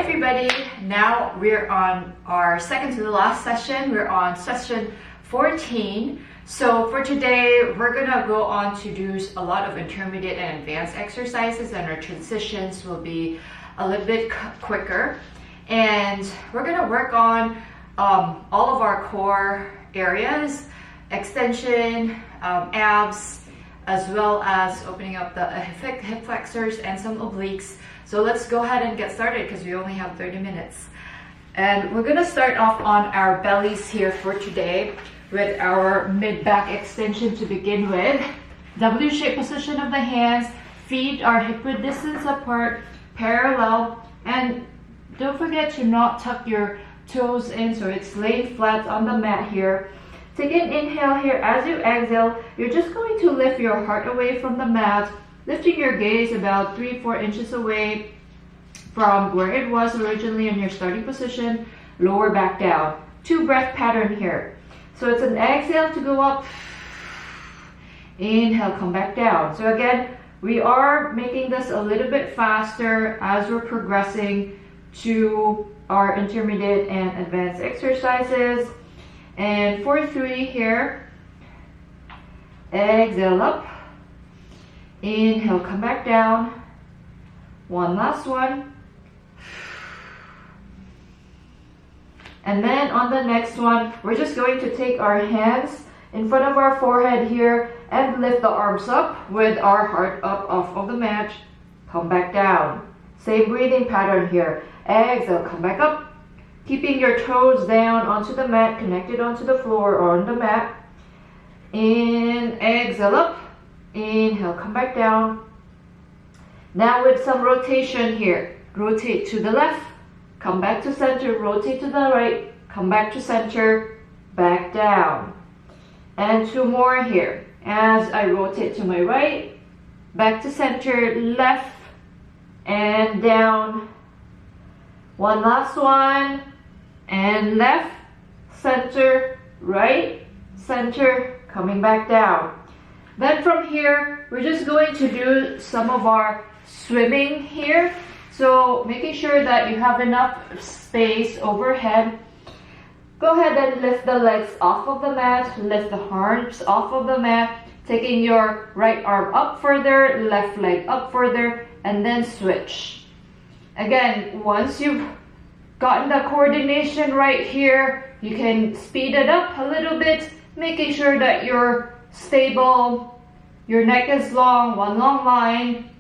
everybody, now we're on our second to the last session. We're on session 14. So for today, we're gonna go on to do a lot of intermediate and advanced exercises, and our transitions will be a little bit quicker. And we're gonna work on all of our core areas, extension, abs, as well as opening up the hip flexors and some obliques. So let's go ahead and get started because we only have 30 minutes. And we're gonna start off on our bellies here for today with our mid-back extension to begin with. W-shaped position of the hands, feet are hip-width distance apart, parallel, and don't forget to not tuck your toes in so it's laid flat on the mat here. Take an inhale here. As you exhale, you're just going to lift your heart away from the mat, lifting your gaze about 3-4 inches away from where it was originally in your starting position. Lower back down. 2-breath pattern here. So it's an exhale to go up. Inhale, come back down. So again, we are making this a little bit faster as we're progressing to our intermediate and advanced exercises. And for 3 here, exhale up. Inhale, come back down. One last one. And then on the next one, we're just going to take our hands in front of our forehead here and lift the arms up with our heart up off of the mat. Come back down. Same breathing pattern here. Exhale, come back up. Keeping your toes down onto the mat, connected onto the floor or on the mat. In, exhale up. Inhale, come back down. Now with some rotation here. Rotate to the left, come back to center, rotate to the right, come back to center, back down. And 2 more here. As I rotate to my right, back to center, left, and down. One last one, and left, center, right, center, coming back down. Then from here, we're just going to do some of our swimming here. So making sure that you have enough space overhead. Go ahead and lift the legs off of the mat, lift the arms off of the mat, taking your right arm up further, left leg up further, and then switch. Again, once you've gotten the coordination right here, you can speed it up a little bit, making sure that you're stable, your neck is long, one long line.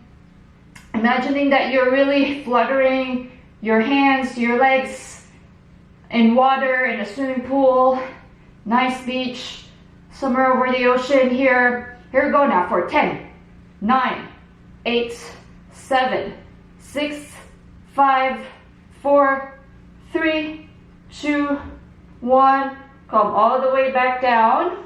Imagining that you're really fluttering your hands, your legs in water, in a swimming pool, nice beach, somewhere over the ocean here. Here we go now for 10, 9, 8, 7, 6, 5, 4, 3, 2, 1. Come all the way back down.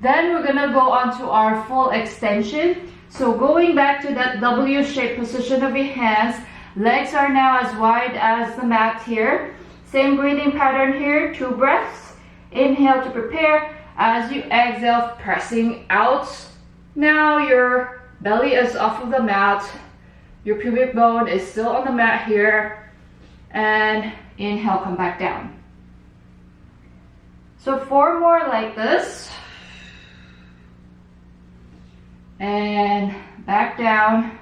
Then we're gonna go on to our full extension. So going back to that W-shaped position of your hands, legs are now as wide as the mat here. Same breathing pattern here, 2 breaths. Inhale to prepare. As you exhale, pressing out. Now your belly is off of the mat. Your pubic bone is still on the mat here. And inhale, come back down. So 4 more like this. And back down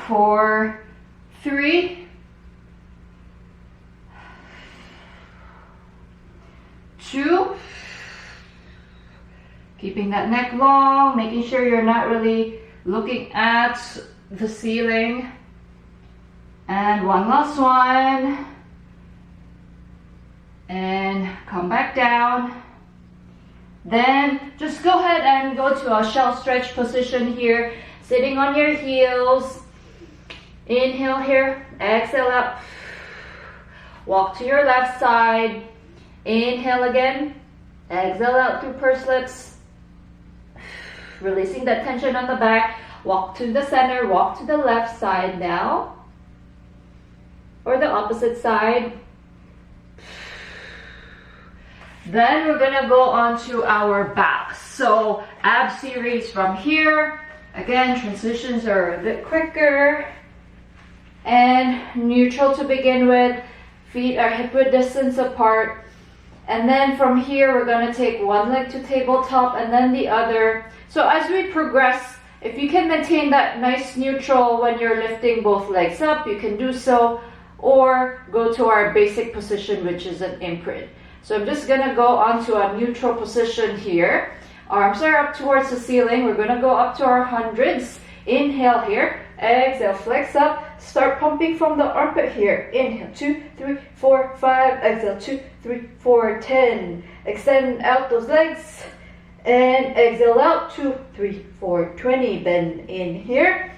for 3, 2, keeping that neck long, making sure you're not really looking at the ceiling, and one last one, and come back down. Then just go ahead and go to a shell stretch position here, sitting on your heels. Inhale here, exhale up. Walk to your left side. Inhale again, exhale out through pursed lips. Releasing that tension on the back. Walk to the center, walk to the left side now. Or the opposite side. Then we're gonna go on to our back. So ab series from here. Again, transitions are a bit quicker. And neutral to begin with. Feet are hip-width distance apart. And then from here, we're going to take one leg to tabletop and then the other. So as we progress, if you can maintain that nice neutral when you're lifting both legs up, you can do so. Or go to our basic position, which is an imprint. So I'm just going to go onto a neutral position here. Arms are up towards the ceiling. We're going to go up to our hundreds. Inhale here. Exhale, flex up. Start pumping from the armpit here. Inhale, 2, 3, 4, 5. Exhale, 2, 3, 4, 10. Extend out those legs. And exhale out, 2, 3, 4, 20. Bend in here.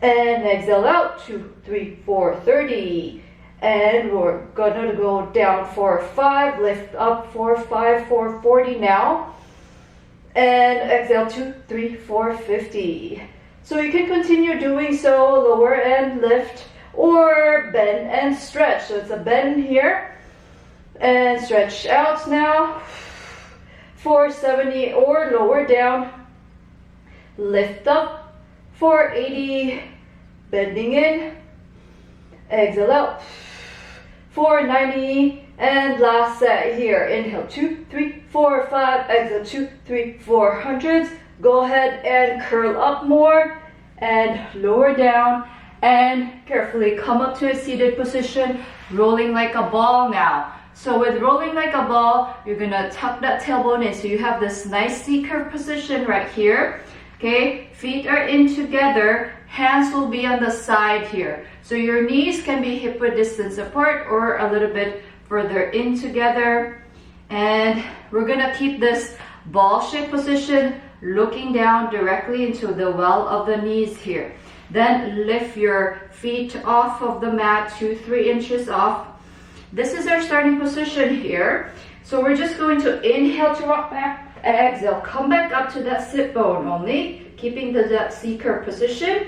And exhale out, 2, 3, 4, 30. And we're gonna go down for 5. Lift up for 5, for 40 now. And exhale, 2, 3, 4, 50. So you can continue doing so, lower and lift, or bend and stretch. So it's a bend here, and stretch out now, 470, or lower down, lift up, 480, bending in, exhale out, 490, and last set here. Inhale, 2, 3, 4, 5, exhale, 2, 3, 4 hundreds. Go ahead and curl up more and lower down and carefully come up to a seated position, rolling like a ball now. So with rolling like a ball, you're gonna tuck that tailbone in so you have this nice C-curve position right here. Okay, feet are in together, hands will be on the side here. So your knees can be hip-width distance apart or a little bit further in together. And we're gonna keep this ball-shaped position looking down directly into the well of the knees here. Then lift your feet off of the mat, 2-3 inches off. This is our starting position here. So we're just going to inhale to rock back, exhale, come back up to that sit bone only, keeping that C-curve position.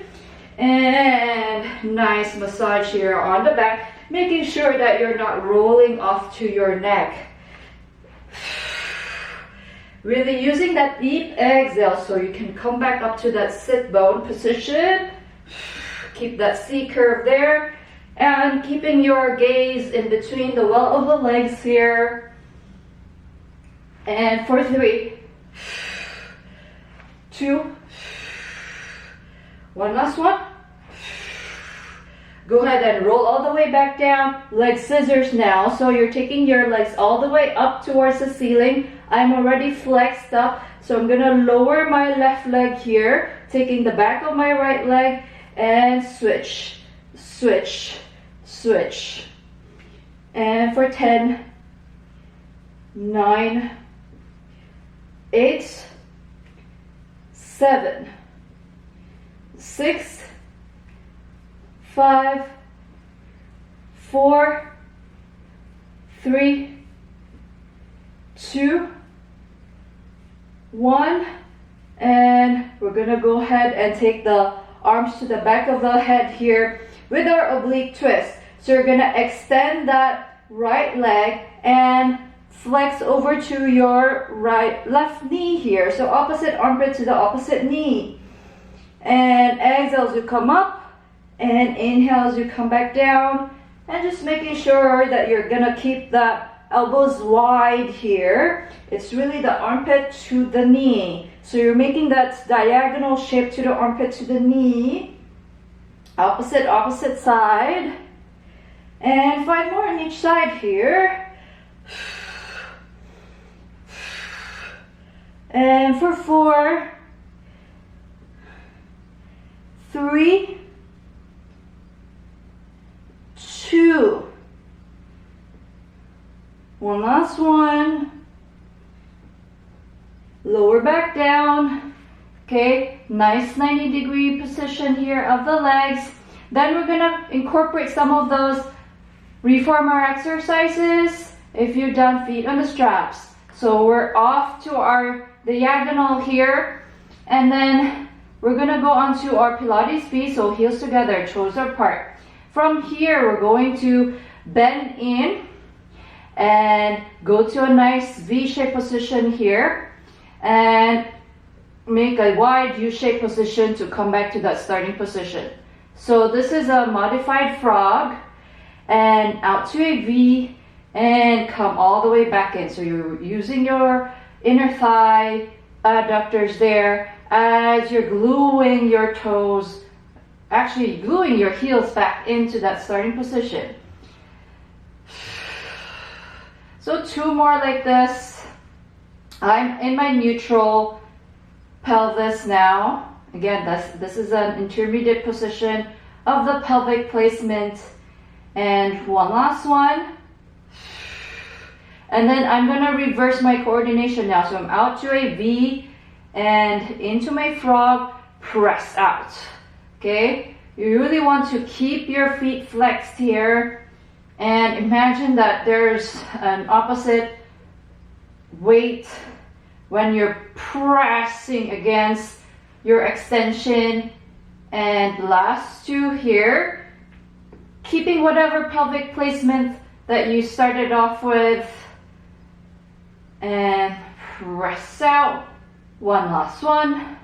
And nice massage here on the back, making sure that you're not rolling off to your neck. Really using that deep exhale so you can come back up to that sit bone position. Keep that C-curve there. And keeping your gaze in between the well of the legs here. And for 3, 2, one last one. Go ahead and roll all the way back down. Leg scissors now. So you're taking your legs all the way up towards the ceiling. I'm already flexed up. So I'm going to lower my left leg here. Taking the back of my right leg and switch, switch, switch. And for 10, 9, 8, 7, 6, 5, 4, 3, 2, 1, and we're gonna go ahead and take the arms to the back of the head here with our oblique twist. So you're gonna extend that right leg and flex over to your left knee here. So opposite armpit to the opposite knee. And exhale as you come up. And inhale as you come back down, and just making sure that you're gonna keep the elbows wide here. It's really the armpit to the knee. So you're making that diagonal shape to the armpit to the knee. Opposite side. And 5 more on each side here. And for 4, 3, 2, one last one, lower back down. Okay, nice 90-degree position here of the legs. Then we're gonna incorporate some of those reformer exercises if you've done feet on the straps. So we're off to our diagonal here, and then we're gonna go onto our Pilates feet, so heels together, toes apart. From here, we're going to bend in and go to a nice V-shaped position here and make a wide U-shaped position to come back to that starting position. So this is a modified frog, and out to a V, and come all the way back in. So you're using your inner thigh adductors there as you're gluing your toes, actually gluing your heels back into that starting position. So 2 more like this. I'm in my neutral pelvis now. Again, this is an intermediate position of the pelvic placement. And one last one. And then I'm going to reverse my coordination now. So I'm out to a V and into my frog, press out. Okay? You really want to keep your feet flexed here. And imagine that there's an opposite weight when you're pressing against your extension. And last 2 here, keeping whatever pelvic placement that you started off with, and press out. One last one.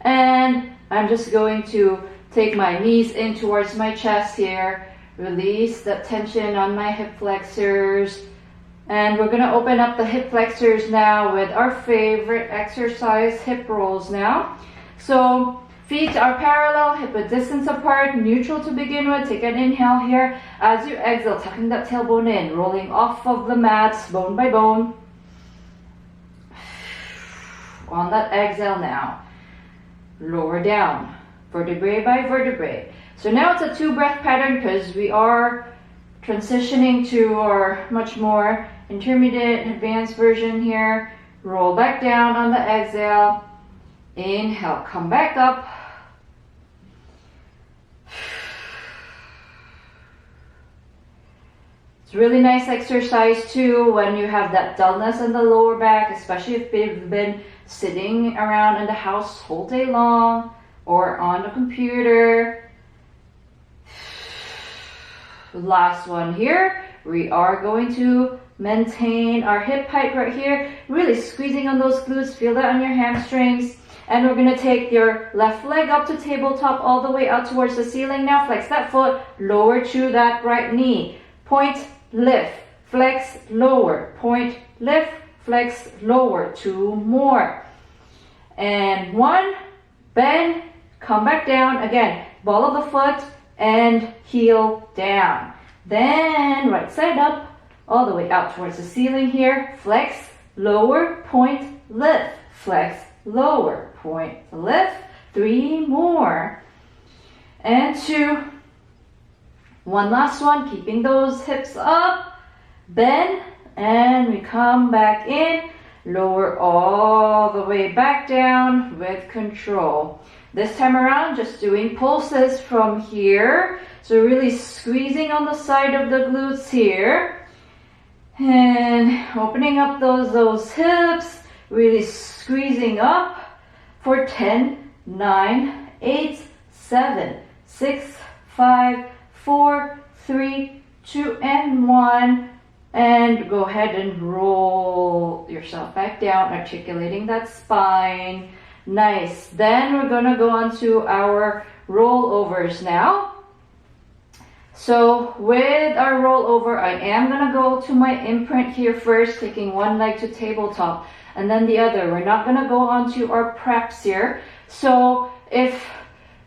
And I'm just going to take my knees in towards my chest here, release that tension on my hip flexors, and we're going to open up the hip flexors now with our favorite exercise, hip rolls now. So feet are parallel, hip width distance apart, neutral to begin with. Take an inhale here. As you exhale, tucking that tailbone in, rolling off of the mat, bone by bone. On that exhale now, lower down, vertebrae by vertebrae. So now it's a 2 breath pattern because we are transitioning to our much more intermediate advanced version here. Roll back down on the exhale. Inhale, come back up. It's really nice exercise too when you have that dullness in the lower back, especially if you've been sitting around in the house whole day long or on the computer. Last one here. We are going to maintain our hip height right here, really squeezing on those glutes. Feel that on your hamstrings. And we're going to take your left leg up to tabletop all the way out towards the ceiling. Now flex that foot, lower to that right knee. Point, lift, flex, lower. Point, lift, flex, lower. 2 more. And 1, bend, come back down. Again, ball of the foot and heel down. Then right side up, all the way out towards the ceiling here. Flex, lower, point, lift, flex, lower, point, lift. 3 more. And 2. One last one, keeping those hips up. Bend, and we come back in. Lower all the way back down with control. This time around, just doing pulses from here. So really squeezing on the side of the glutes here. And opening up those hips. Really squeezing up for 10, 9, 8, 7, 6, 5, 4, 3, 2, and 1. And go ahead and roll yourself back down, articulating that spine. Nice. Then we're going to go on to our rollovers now. So with our rollover, I am going to go to my imprint here first, taking one leg to tabletop and then the other. We're not going to go on to our preps here. So if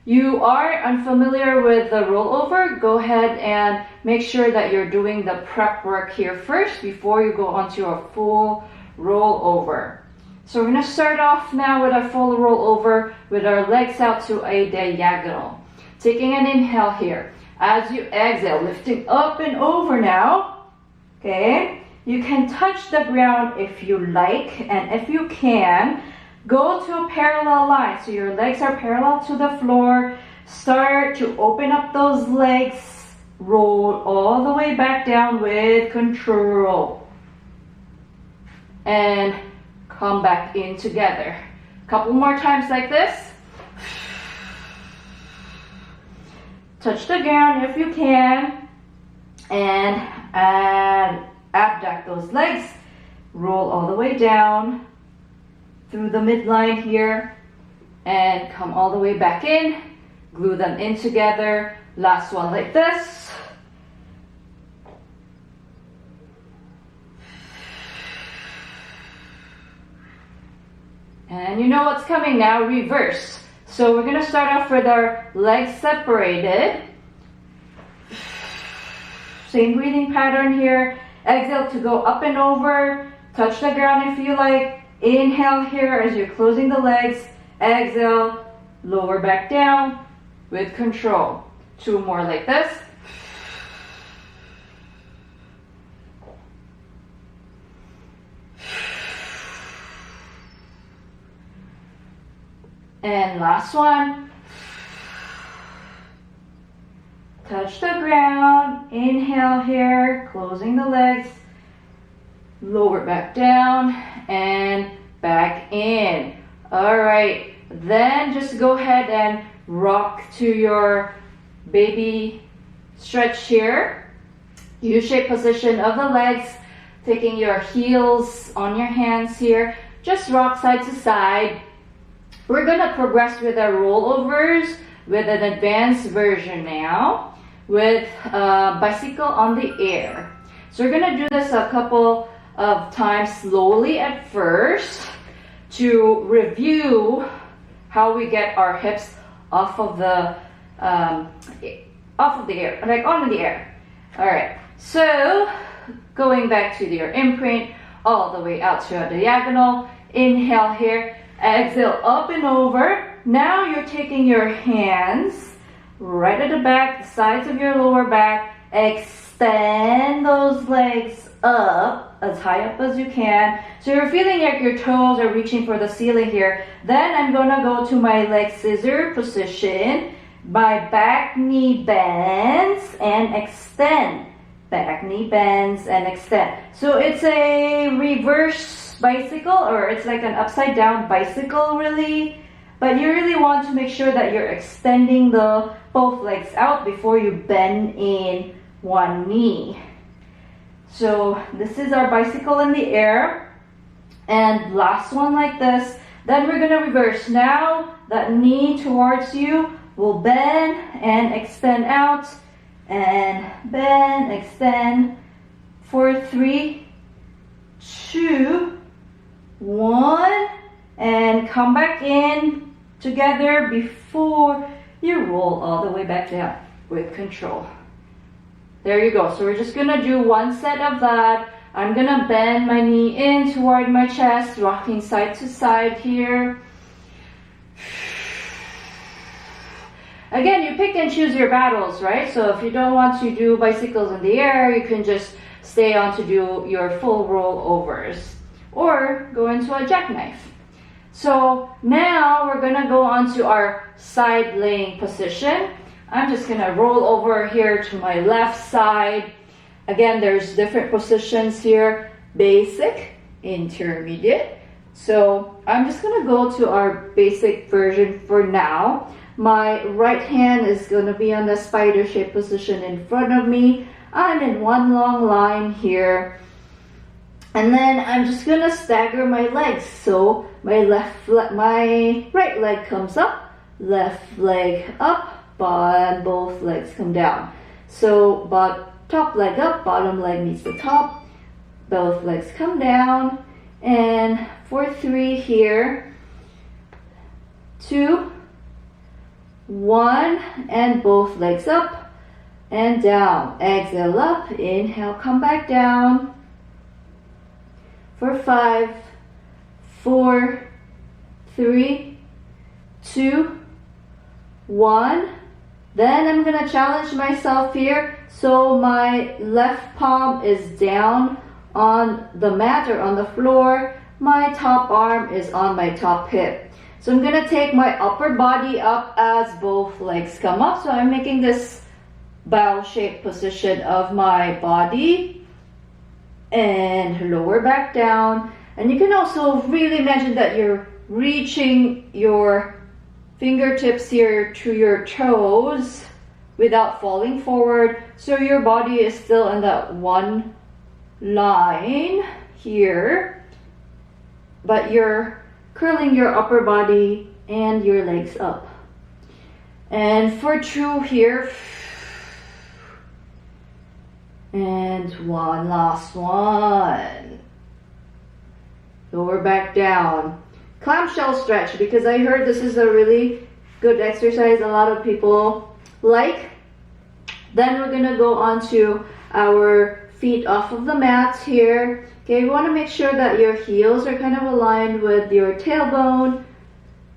you are unfamiliar with the rollover, go ahead and make sure that you're doing the prep work here first before you go on to a full rollover. So we're going to start off now with our full rollover with our legs out to a diagonal. Taking an inhale here. As you exhale, lifting up and over now. Okay, you can touch the ground if you like, and if you can, go to a parallel line. So your legs are parallel to the floor. Start to open up those legs. Roll all the way back down with control. And come back in together. A couple more times like this. Touch the ground if you can. And abduct those legs. Roll all the way down through the midline here. and come all the way back in. Glue them in together. Last one like this. And you know what's coming now, reverse. So we're gonna start off with our legs separated. Same breathing pattern here. Exhale to go up and over. Touch the ground if you like. Inhale here as you're closing the legs. Exhale, lower back down with control. 2 more like this. And last one. Touch the ground. Inhale here, closing the legs. Lower back down and back in. All right, then just go ahead and rock to your baby stretch here. U-shaped position of the legs, taking your heels on your hands here. Just rock side to side. We're gonna progress with our rollovers with an advanced version now with bicycle on the air. So we're gonna do this a couple of times slowly at first to review how we get our hips off of the air, like on the air. All right, so going back to your imprint, all the way out to a diagonal. Inhale here, exhale up and over. Now you're taking your hands right at the back, the sides of your lower back. Extend those legs up as high up as you can. So you're feeling like your toes are reaching for the ceiling here. Then I'm gonna go to my leg scissor position. My back knee bends and extend. Back knee bends and extend. So it's a reverse bicycle, or it's like an upside down bicycle really. But you really want to make sure that you're extending the both legs out before you bend in one knee. So this is our bicycle in the air. And last one like this. Then we're gonna reverse. Now that knee towards you will bend and extend out. And bend, extend for 3, 2, 1. And come back in together before you roll all the way back down with control. There you go. So we're just gonna do one set of that. I'm gonna bend my knee in toward my chest, rocking side to side here. Again, you pick and choose your battles, right? So if you don't want to do bicycles in the air, you can just stay on to do your full rollovers or go into a jackknife. So now we're gonna go on to our side laying position. I'm just gonna roll over here to my left side. Again, there's different positions here. Basic, intermediate. So I'm just gonna go to our basic version for now. My right hand is gonna be on the spider shape position in front of me. I'm in one long line here. And then I'm just gonna stagger my legs. So my right leg comes up, left leg up, and both legs come down. So top leg up, bottom leg meets the top, both legs come down. And for 3 here, 2, 1, and both legs up and down. Exhale up, inhale, come back down. For 5, 4, 3, 2, 1. Then I'm gonna challenge myself here. So my left palm is down on the mat or on the floor. My top arm is on my top hip. So I'm gonna take my upper body up as both legs come up. So I'm making this bow shaped position of my body and lower back down. And you can also really imagine that you're reaching your fingertips here to your toes without falling forward. So your body is still in that one line here, but you're curling your upper body and your legs up. And for two here. And one last one. Lower back down. Clamshell stretch, because I heard this is a really good exercise a lot of people like. Then we're gonna go on to our feet off of the mat here. Okay, you wanna make sure that your heels are kind of aligned with your tailbone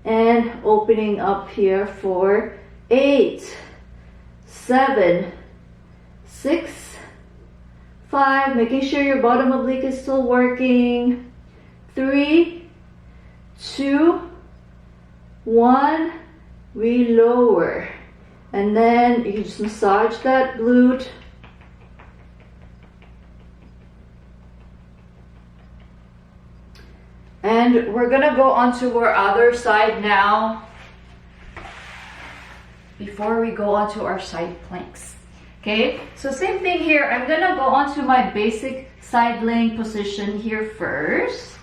and opening up here for 8, 7, 6, 5, making sure your bottom oblique is still working. 3, 2, 1, we lower. And then you can just massage that glute. And we're gonna go on to our other side now before we go on to our side planks. Okay, so same thing here. I'm gonna go on to my basic side laying position here first.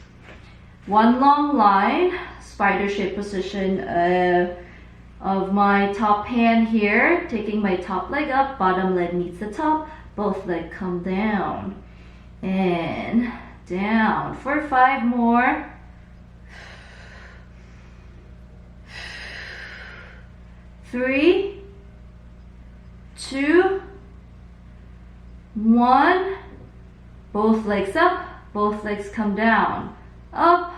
One long line, spider shape position of my top hand here, taking my top leg up, bottom leg meets the top, both legs come down and down for 5 more. 3, 2, 1, both legs up, both legs come down, up,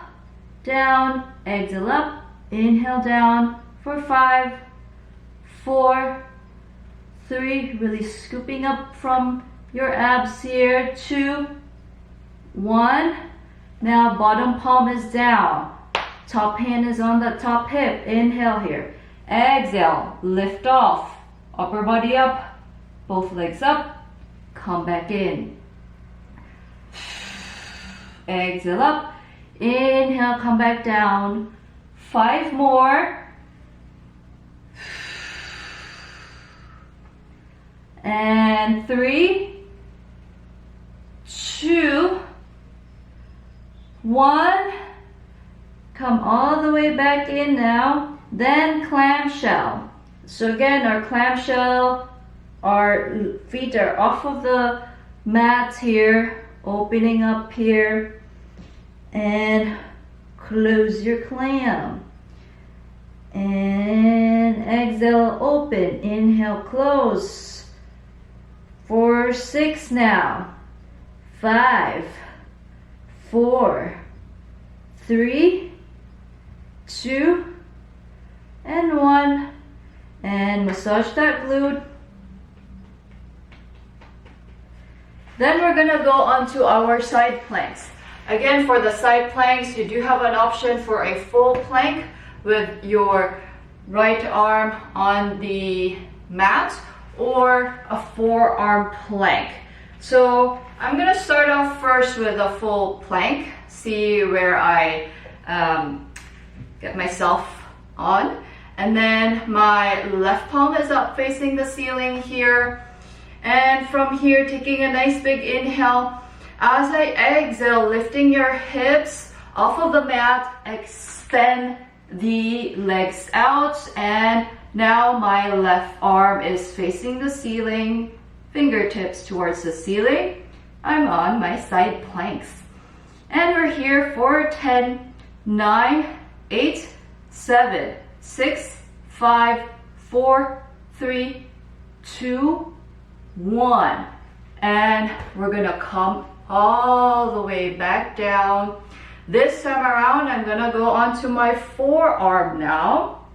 down, exhale up, inhale down for 5, 4, 3, really scooping up from your abs here, 2, 1, now bottom palm is down, top hand is on the top hip, inhale here, exhale, lift off, upper body up, both legs up, come back in. Exhale up, inhale, come back down. 5 more. And 3, 2, 1. Come all the way back in now. Then clamshell. So again, our clamshell, our feet are off of the mat here, opening up here, and close your clam. And exhale, open, inhale, close. For 6 now. 5, 4, 3, 2, and 1. And massage that glute. Then we're gonna go on to our side planks. Again, for the side planks, you do have an option for a full plank with your right arm on the mat or a forearm plank. So I'm gonna start off first with a full plank, see where I get myself on. And then my left palm is up facing the ceiling here. And from here, taking a nice big inhale. As I exhale, lifting your hips off of the mat, extend the legs out. And now my left arm is facing the ceiling, fingertips towards the ceiling. I'm on my side planks. And we're here for 10, 9, 8, 7, 6, 5, 4, 3, 2, 1. And we're gonna come all the way back down. This time around, I'm gonna go onto my forearm now.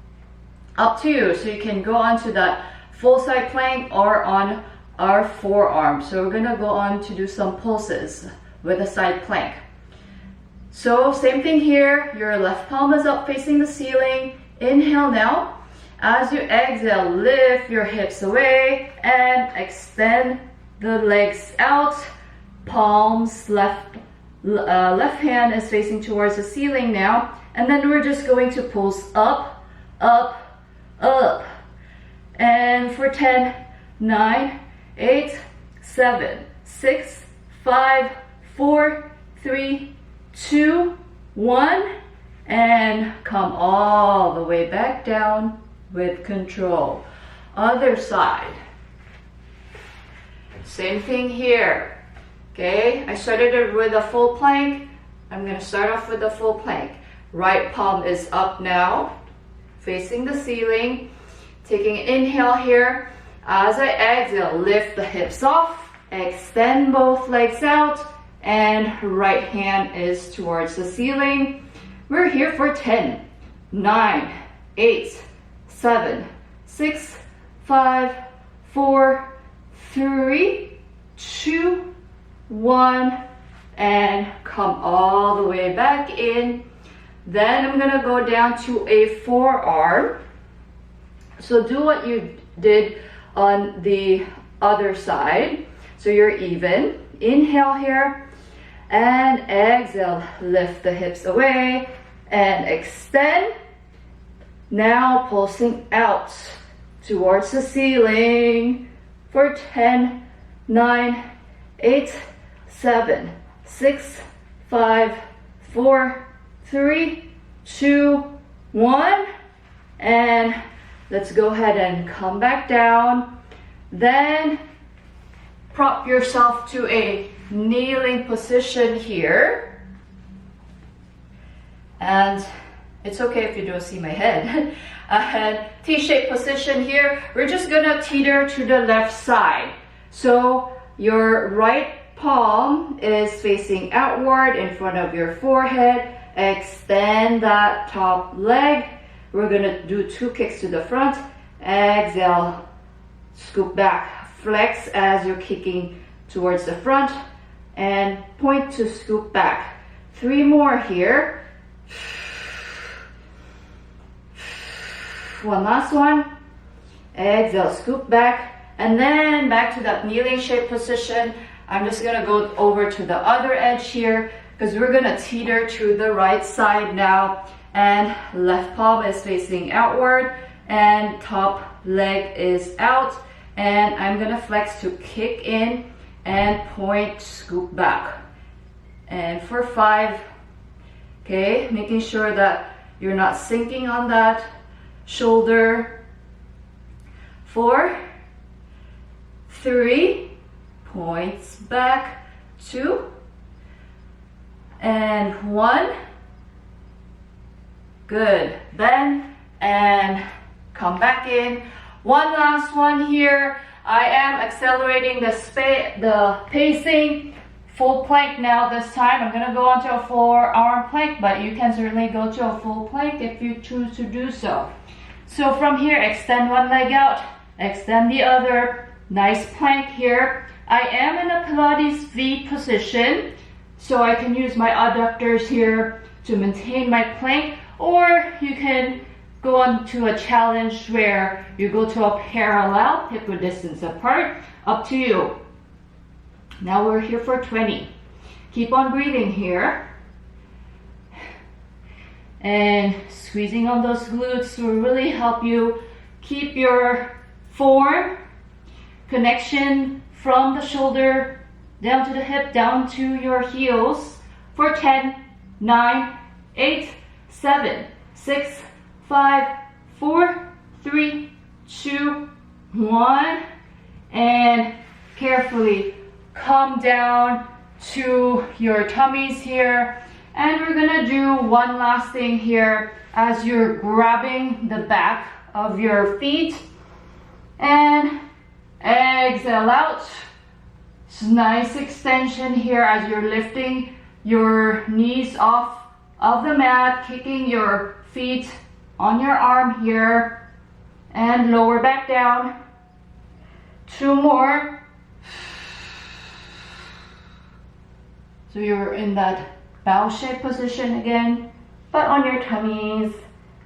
Up to you. So you can go onto that full side plank or on our forearm. So we're gonna go on to do some pulses with a side plank. So same thing here. Your left palm is up facing the ceiling. Inhale now. As you exhale, lift your hips away and extend the legs out. Palms, left hand is facing towards the ceiling now. And then we're just going to pulse up, up, up. And for 10, 9, 8, 7, 6, 5, 4, 3, 2, 1. and come all the way back down with control. Other side. Same thing here. Okay, I started it with a full plank. I'm going to start off with a full plank. Right palm is up now, facing the ceiling. Taking an inhale here. As I exhale, lift the hips off, extend both legs out, and right hand is towards the ceiling. We're here for 10, 9, 8, 7, 6, 5, 4, 3, 2, 1, and come all the way back in. Then I'm gonna go down to a forearm. So do what you did on the other side. So you're even. Inhale here and exhale. Lift the hips away and extend. Now pulsing out towards the ceiling for 10, 9, 8, 7, 6, 5, 4, 3, 2, 1, and let's go ahead and come back down. Then prop yourself to a kneeling position here. And it's okay if you don't see my head. And T-shaped position here. We're just gonna teeter to the left side. So your right palm is facing outward in front of your forehead. Extend that top leg. We're gonna do 2 kicks to the front. Exhale, scoop back, flex as you're kicking towards the front, and point to scoop back. 3 more here. One last one. Exhale, scoop back, and then back to that kneeling shape position. I'm just gonna go over to the other edge here because we're gonna teeter to the right side now, and left palm is facing outward and top leg is out, and I'm gonna flex to kick in and point, scoop back. And for 5, okay, making sure that you're not sinking on that shoulder. 4, 3, points back, 2, and 1. Good. Bend and come back in. One last one here. I am accelerating the pacing. Full plank now this time. I'm gonna go onto a forearm plank, but you can certainly go to a full plank if you choose to do so. So from here, extend one leg out, extend the other. Nice plank here. I am in a Pilates V position, so I can use my adductors here to maintain my plank, or you can go on to a challenge where you go to a parallel, hip width distance apart, up to you. Now we're here for 20. Keep on breathing here. And squeezing on those glutes will really help you keep your form, connection from the shoulder down to the hip, down to your heels for 10, 9, 8, 7, 6, 5, 4, 3, 2, 1, and carefully come down to your tummies here. And we're gonna do one last thing here as you're grabbing the back of your feet and exhale out. Nice extension here as you're lifting your knees off of the mat, kicking your feet on your arm here, and lower back down. 2 more. So you're in that bow shape position again, but on your tummies.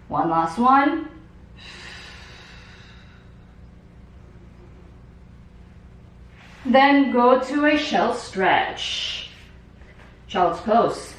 One last one. Then go to a shell stretch. Child's pose.